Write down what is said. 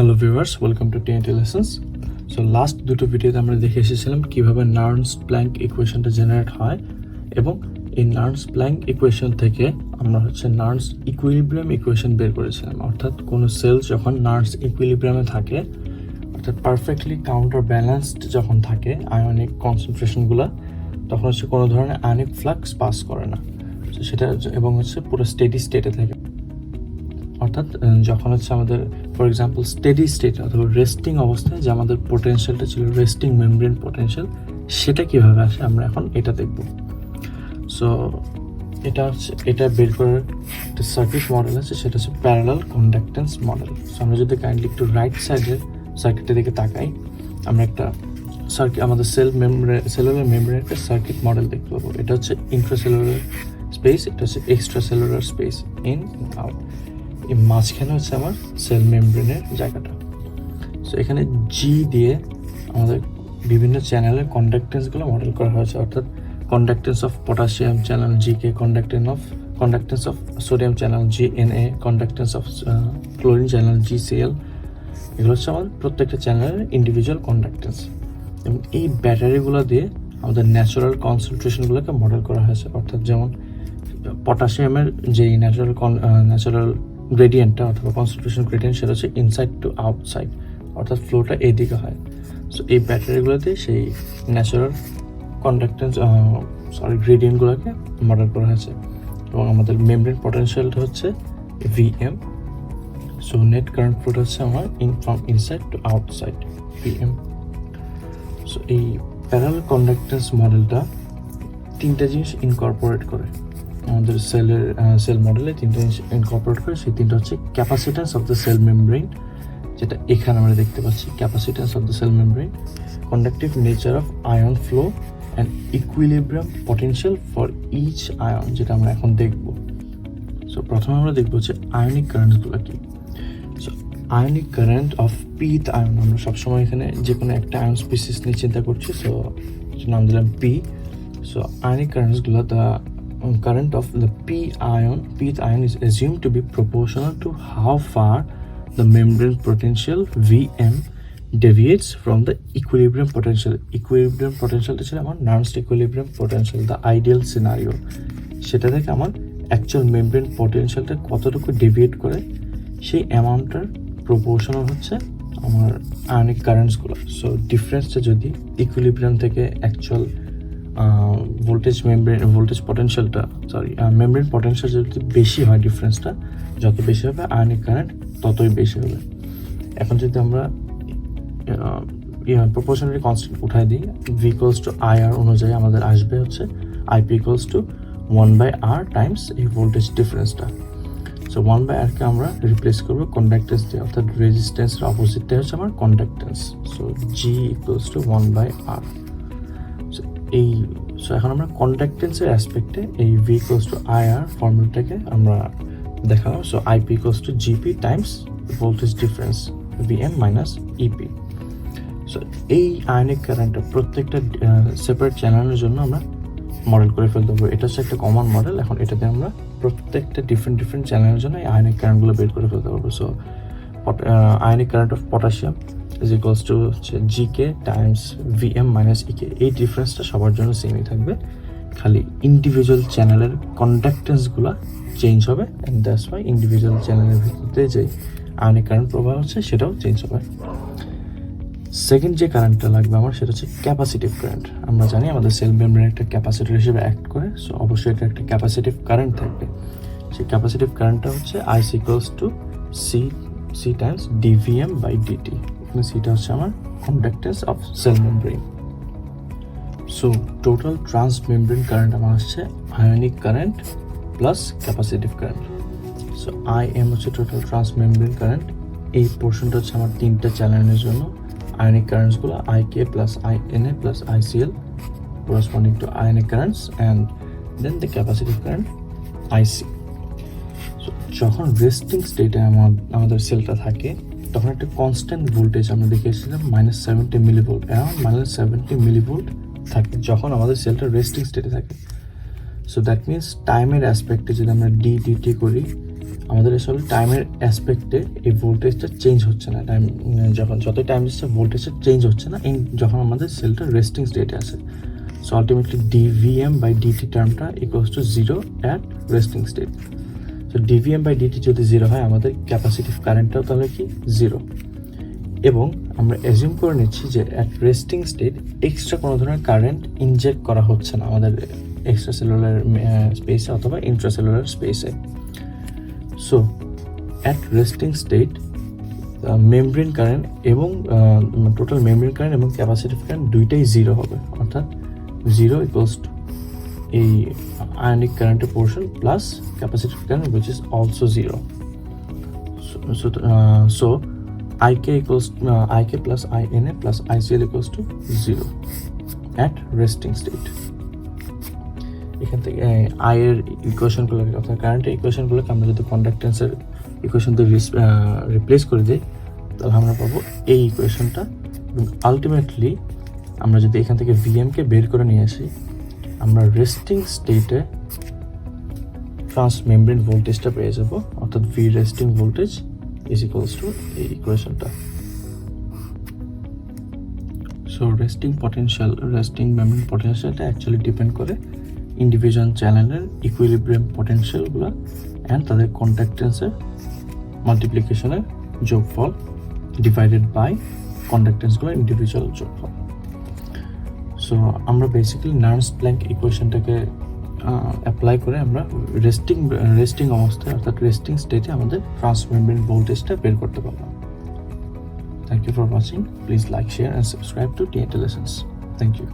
Hello viewers, welcome to TNT-Lessons। So last দুটো ভিডিওতে আমরা দেখে এসেছিলাম কীভাবে নার্নস-প্ল্যাঙ্ক ইকুয়েশনটা জেনারেট হয় এবং এই নার্নস-প্ল্যাঙ্ক ইকুয়েশন থেকে আমরা নার্নস ইকুইলিব্রিয়াম ইকুয়েশন বের করেছিলাম। অর্থাৎ কোনো সেল যখন নার্নস ইকুইলিব্রিয়ামে থাকে, অর্থাৎ পারফেক্টলি কাউন্টার ব্যালেন্সড যখন থাকে আয়নিক কনসেন্ট্রেশনগুলো, তখন কোনো ধরনের আয়নিক ফ্লাক্স পাস করে না। তো সেটা এবং পুরো স্টেডি স্টেটে থাকে। অর্থাৎ যখন আমাদের ফর এক্সাম্পল স্টেডি স্টেট অথবা রেস্টিং অবস্থায় যে আমাদের পোটেনশিয়ালটা ছিল রেস্টিং মেমব্রেন পোটেনশিয়াল, সেটা কীভাবে আসে আমরা এখন এটা দেখব। সো এটা বের করার একটা সার্কিট মডেল আছে, সেটা হচ্ছে প্যারালাল কন্ডাক্টেন্স মডেল। সো আমরা যদি কাইন্ডলি একটু রাইট সাইডের সার্কিটের দিকে তাকাই, আমরা একটা সার্কিট আমাদের সেলুলার মেমব্রেনের একটা সার্কিট মডেল দেখতে পাবো। এটা হচ্ছে ইন্ট্রাসেলুলার স্পেস, এটা হচ্ছে extra cellular space, in out. এই মাঝখানে আমার সেল মেমব্রেনের জায়গাটা। সো এখানে জি দিয়ে আমাদের বিভিন্ন চ্যানেলের কন্ডাক্টেন্সগুলো মডেল করা হয়েছে। অর্থাৎ conductance of potassium channel G K, conductance of sodium channel G N A, conductance of chlorine channel G C L. এগুলো হচ্ছে আমাদের প্রত্যেকটা চ্যানেলের ইন্ডিভিজুয়াল কন্ডাক্টেন্স। এবং এই ব্যাটারিগুলো দিয়ে আমাদের ন্যাচারাল কনসেন্ট্রেশনগুলোকে মডেল করা হয়েছে। অর্থাৎ যেমন পটাশিয়ামের যেই ন্যাচারাল গ্রেডিয়েন্টটা অথবা কনসেন্ট্রেশন গ্রেডিয়েন্ট, সেটা হচ্ছে ইনসাইড টু আউটসাইড, অর্থাৎ ফ্লোটা এইদিকে হয়। সো এই ব্যাটারিগুলোতে সেই ন্যাচারাল গ্রেডিয়েন্টগুলোকে মডেল করা হয়েছে। এবং আমাদের মেমব্রেন পটেনশিয়ালটা হচ্ছে ভিএম। সো নেট কারেন্ট ফ্লোটা হচ্ছে আমার from inside two outside, VM. So এই প্যারালাল কন্ডাক্টেন্স মডেলটা তিনটা জিনিস ইনকর্পোরেট করে। আমাদের সেল মডেলে তিনটা জিনিস ইনকর্পোরেট করে। সেই তিনটা হচ্ছে capacitance of the cell membrane, যেটা এখানে আমরা দেখতে পাচ্ছি, capacitance of the cell membrane, conductive nature of ion flow and equilibrium potential for each ion, যেটা আমরা এখন দেখব। সো প্রথমে আমরা দেখবো যে আয়নিক কারেন্টসগুলো কি। So ionic current of পিথ ion, আমরা সবসময় এখানে যে কোনো একটা আয়ন স্পিসিস নিয়ে চিন্তা করছি। সো নাম দিলাম পি। সো আয়নিক কারেন্টসগুলো, the current of the pith ion is assumed to be proportional to how far the membrane potential Vm deviates from the equilibrium potential. Equilibrium potential টা ছিল আমার Nernst equilibrium potential, the ideal scenario। সেটা থেকে আমার actual membrane পটেনশিয়ালটা কতটুকু deviate করে, সেই অ্যামাউন্টটার proportional হচ্ছে আমার আয়নিক কারেন্টসগুলো। সো ডিফারেন্সটা যদি ইকুইলিব্রিয়াম থেকে অ্যাকচুয়াল মেমব্রেন পটেনশিয়াল যদি বেশি হয়, ডিফারেন্সটা যত বেশি হবে আয়নিক কারেন্ট ততই বেশি হবে। এখন যদি আমরা প্রপোর্শনালি কনস্ট্যান্ট উঠাই দিই, ভি ইকুয়ালস টু আই আর অনুযায়ী আমাদের আসবে হচ্ছে IP equals to 1/r Times এই ভোল্টেজ ডিফারেন্সটা। সো 1/r-কে আমরা রিপ্লেস করবো কন্ডাক্টেন্স দিয়ে, অর্থাৎ রেজিস্ট্যান্সের অপোজিটটা হচ্ছে আমার conductance. So G equals to 1/r। So এখন আমরা কন্ডাক্টেন্সের অ্যাসপেক্টে এই V equals to I R ফর্মুলাটাকে আমরা দেখালাম। So IP equals to GP times voltage difference VM minus EP. So এই আয়নিক কারেন্টটা প্রত্যেকটা সেপারেট চ্যানেলের জন্য আমরা মডেল করে ফেলতে পারবো। এটা হচ্ছে একটা কমন মডেল। এখন এটাতে আমরা প্রত্যেকটা ডিফারেন্ট চ্যানেলের জন্য এই আয়নিক কারেন্টগুলো বের করে ফেলতে পারবো। So ionic current of potassium is equals to GK times VM minus EK। এই ডিফারেন্সটা সবার জন্য সেমই থাকবে, খালি ইন্ডিভিজুয়াল চ্যানেলের কন্ডাক্টেন্সগুলো চেঞ্জ হবে, অ্যান্ড দ্যাটস ওয়াই ইন্ডিভিজুয়াল চ্যানেলের ভিতরে যে আয়নিক কারেন্ট প্রবাহ হচ্ছে সেটাও চেঞ্জ হবে। সেকেন্ড যে কারেন্টটা লাগবে আমার, সেটা হচ্ছে ক্যাপাসিটিভ কারেন্ট। আমরা জানি আমাদের সেল মেমব্রেন একটা ক্যাপাসিটর হিসেবে অ্যাক্ট করে। সো অবশ্যই এটা একটা ক্যাপাসিটিভ কারেন্ট থাকবে। সেই ক্যাপাসিটিভ কারেন্টটা হচ্ছে I S equals to C times DVM by DT. সেটা হচ্ছে আমার conductance of cell membrane. So total trans membrane current আমার আসছে ionic current plus capacitive current. So I M হচ্ছে টোটাল ট্রান্স মেমব্রেন কারেন্ট। এই পোর্শনটা হচ্ছে আমার তিনটা চ্যানেলের জন্য আয়নিক কারেন্টসগুলো I K plus I N A plus I C L corresponding to ionic currents, and then the capacitive current IC. So যখন রেস্টিং স্টেটে আমাদের সেলটা থাকে, তখন একটা কনস্ট্যান্ট ভোল্টেজ আমরা দেখেছিলাম -70 মিলিভোল্ট, অ্যারাউন্ড -70 মিলিভোল্ট থাকে যখন আমাদের সেলটা রেস্টিং স্টেটে থাকে। সো দ্যাট মিনস টাইমের অ্যাসপেক্টে যদি আমরা ডিটি করি, আমাদের আসলে টাইমের অ্যাসপেক্টে এই ভোল্টেজটা চেঞ্জ হচ্ছে না, টাইম যতই টাইম দিচ্ছে ভোল্টেজটা চেঞ্জ হচ্ছে না যখন আমাদের সেলটা রেস্টিং স্টেটে আছে। So ultimately DVM by DT টার্মটা equals to 0 at resting state. So DVM by DT যদি 0 হয় আমাদের ক্যাপাসিটিভ কারেন্টটাও তাহলে কি 0, এবং আমরা অ্যাজিউম করে নিচ্ছি যে অ্যাট রেস্টিং স্টেট এক্সট্রা কোনো ধরনের কারেন্ট ইনজেক্ট করা হচ্ছে না আমাদের এক্সট্রা সেলুলার স্পেসে অথবা ইন্ট্রাসেলুলার স্পেসে। So at resting state membrane current এবং টোটাল মেমব্রেন কারেন্ট এবং ক্যাপাসিটিভ কারেন্ট দুইটাই 0 হবে, অর্থাৎ 0 ইকুয়ালস টু এই আয়নিক কারেন্টের portion plus capacitive current which is also 0। So IK equals IK plus INA plus ICL equals to 0 at resting state। এখান থেকে I এর ইকুয়েশনগুলোকে অর্থাৎ কারেন্টের ইকুয়েশনগুলোকে আমরা যদি কন্ডাক্টেন্সের ইকুয়েশন দিয়ে রিপ্লেস করে দিই তাহলে আমরা পাবো এই ইকুয়েশনটা, এবং আলটিমেটলি আমরা যদি এখান থেকে ভিএমকে বের করে নিয়ে আসি আমরা রেস্টিং স্টেটে ট্রান্স মেমব্রেন ভোল্টেজটা পেয়ে যাবো, অর্থাৎ V resting voltage is equals to এই ইকুয়েশনটা। সো রেস্টিং মেমব্রেন পটেনশিয়ালটা অ্যাকচুয়ালি ডিপেন্ড করে ইন্ডিভিজুয়াল চ্যানেলের ইকুইলিব্রিয়াম পটেনশিয়ালগুলো অ্যান্ড তাদের কন্ডাক্টেন্সের মাল্টিপ্লিকেশনের যোগফল ডিভাইডেড বাই কন্ডাক্টেন্সগুলোর ইন্ডিভিজুয়াল যোগফল। সো আমরা বেসিক্যালি নার্স প্ল্যাঙ্ক ইকুয়েশনটাকে অ্যাপ্লাই করে আমরা রেস্টিং অবস্থায় অর্থাৎ রেস্টিং স্টেটে আমাদের ট্রান্সমেমব্রেন ভোল্টেজটা বের করতে পারলাম। Thank you for watching. Please like, share and subscribe to TNT Lessons. Thank you.